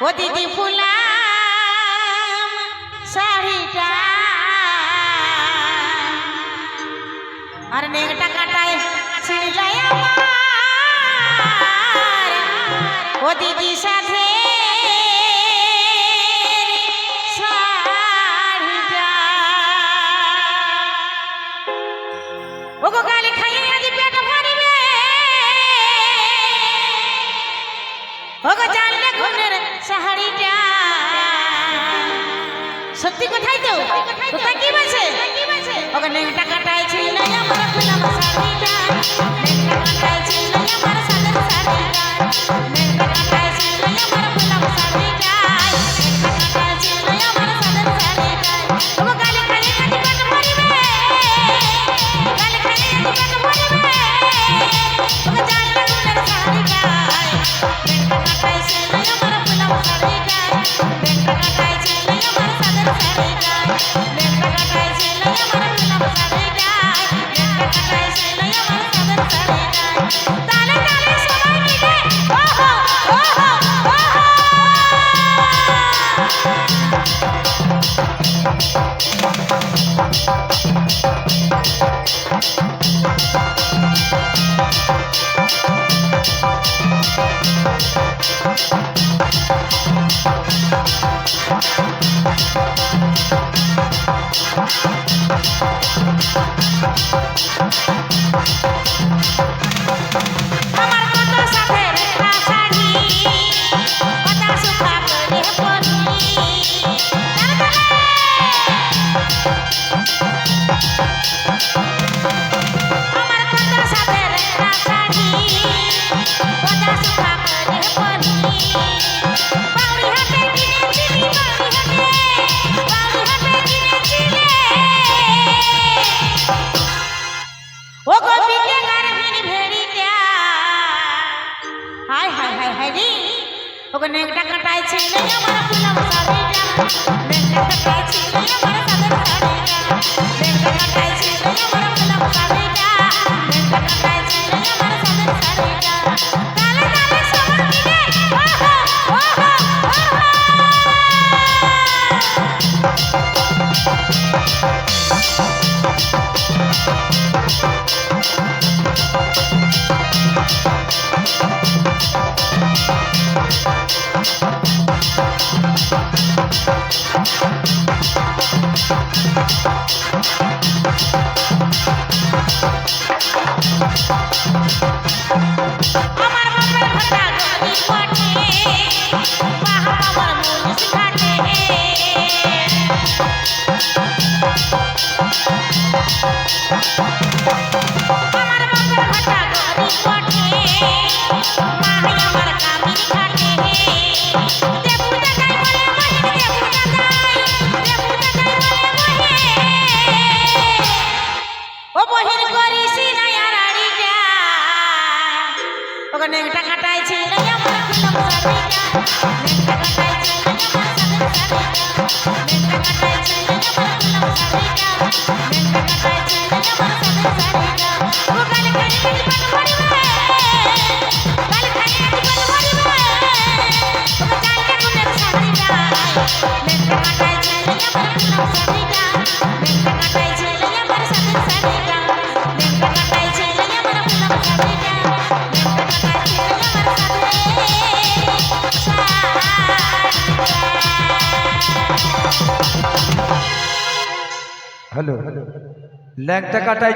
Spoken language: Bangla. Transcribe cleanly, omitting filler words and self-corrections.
ও দিদি ফুলাম শাড়িটা আর নেকটা কাটায় ছিলাই আমার ও দিদি সাথে শাড়িটা ও গো গালি খাইয়ে আজ পেট ভরিবে ও গো জানলে ঘুমের শাড়িটা সত্যি কোথায় তো কোথায় কি বলছে ও গো নেকটা কাটায় ছিলাই আমার ফুলাম শাড়িটা নেকটা কাটায় ছিলাই আমার সাদের শাড়িটা নেকটা কাটায় ছিলাই আমার ফুলাম শাড়িটা নেকটা কাটায় ছিলাই আমার সাদের শাড়িটা ও গো গালি খাইয়ে আজ পেট ভরিবে গালি খাইয়ে আজ পেট ভরিবে ও গো জানলে ঘুমের শাড়িটা নেকটা কাটায় ছিলাই আমার ফুলাম শাড়িটা নেকটা কাটায় ছিলাই আমার সাদের শাড়িটা নেকটা কাটায় ছিলাই আমার ফুলাম শাড়িটা নেকটা কাটায় ছিলাই আমার সাদের শাড়িটা তালে তালে সবাই মিলে ওহো ওহো ওহো আমার কত সাথের শাড়ি কথা সুখা করে পড়ি আমার কত সাথের শাড়ি কথা সুখা করে পড়ি বাউরি হাতে কিনেছিলি বাউরি হাতে কিনেছিলে ও গো বিকে গারভিন ভেড়িটা হায় হায় হায় হায় রে ও গো নেকটা কাটায় ছিলে আমার ফুলাম শাড়িটা নেকটা কাটায় ছিলে আমার সাদের শাড়িটা নেকটা কাটায় ছিলে আমার ফুলাম শাড়িটা নেকটা কাটায় ছিলে আমার সাদের শাড়িটা তালে তালে সবাই মিলে ওহো ওহো ওহো আমার বাপের ঘটা গলি পটে বাহা আমার মুনিশ ঘাটে আমার বাপের ঘটা গলি পটে মাহাই আমার কামির ঘাটে দেবু দাদাই বলে মহিন দেবু দাদাই বলে মহিন ও বহিন করিস না আড়াড়িটা ও গো নেকটা কাটায় ছিলাই আমার ফুলাম শাড়িটা নেকটা কাটায় ছিলাই আমার সাদের শাড়িটা নেকটা কাটায় ছিলাই আমার ফুলাম শাড়িটা নেকটা কাটায় ছিলাই আমার সাদের শাড়িটা ও গালি খাইয়ে আজ পেট ভরিবে গালি খাইয়ে আজ পেট ভরিবে ও গো জানলে ঘুমের শাড়িটা নেকটা কাটায় ছিলাই আমার ফুলাম শাড়িটা নেকটা কাটায় ছিলাই আমার সাদের শাড়িটা নেকটা কাটায় ছিলাই আমার ফুলাম শাড়িটা নেকটা কাটায় ছিলাই আমার সাদের শাড়িটা হ্যালো ল্যাংটা কাটাই